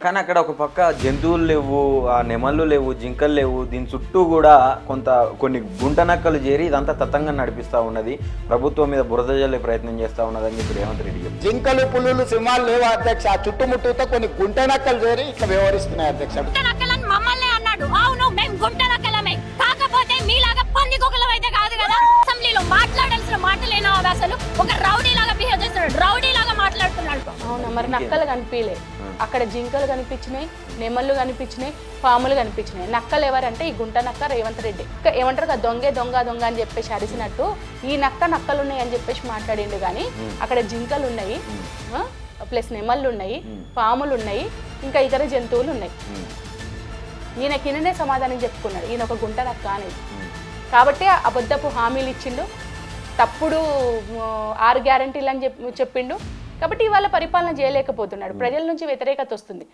కానీ అక్కడ ఒక పక్క జంతువులు లేవు, ఆ నెమళ్ళు లేవు, జింకలు లేవు, దీని చుట్టూ కూడా కొన్ని గుంట నక్కలు చేరి ఇదంతా తతంగా నడిపిస్తా ఉన్నది, ప్రభుత్వం మీద బురద జల్లే ప్రయత్నం చేస్తా ఉన్నది అని చెప్పి రేవంత్ రెడ్డి చెప్పారు. జింకలు పులులు సింహాలు లేవు అధ్యక్ష, చుట్టుముట్టుతో కొన్ని గుంట నక్కలు చేరి ఇట్లా వ్యవహరిస్తున్నాయి అధ్యక్ష. మమ్మల్ని అన్నాడు, అవును మేము గుంట నక్కలమే, కాకపోతే మీలాగా పందికొకలం అయితే కాదు కదా. అసెంబ్లీలో మాట్లాడాల్సిన మాటలేనా అసలు, ఒక రౌడీ లాగా బిహేవ్ చేస్తున్నాడు, రౌడీ లాగా మాట్లాడుతున్నాడు. అవునా, మరి నక్కలు కనిపించలే అక్కడ, జింకలు కనిపించినాయి, నెమళ్ళు కనిపించినాయి, పాములు కనిపించినాయి. నక్కలు ఎవరంటే ఈ గుంట నక్క రేవంత్ రెడ్డి. ఏమంటారు కదా, దొంగ దొంగ అని చెప్పేసి అరిసినట్టు ఈ నక్కలు ఉన్నాయి అని చెప్పేసి మాట్లాడిండు. కానీ అక్కడ జింకలు ఉన్నాయి, ప్లస్ నెమళ్ళు ఉన్నాయి, పాములు ఉన్నాయి, ఇంకా ఇతర జంతువులు ఉన్నాయి. ఈయనకినే సమాధానం చెప్పుకున్నాడు, ఈయన ఒక గుంట నక్క అనేది. కాబట్టి అబద్ధపు హామీలు ఇచ్చిండు, తప్పుడు 6 గ్యారంటీలు అని చెప్పిండు. కాబట్టి ఇవాళ పరిపాలన చేయలేకపోతున్నాడు, ప్రజల నుంచి వ్యతిరేకత వస్తుంది.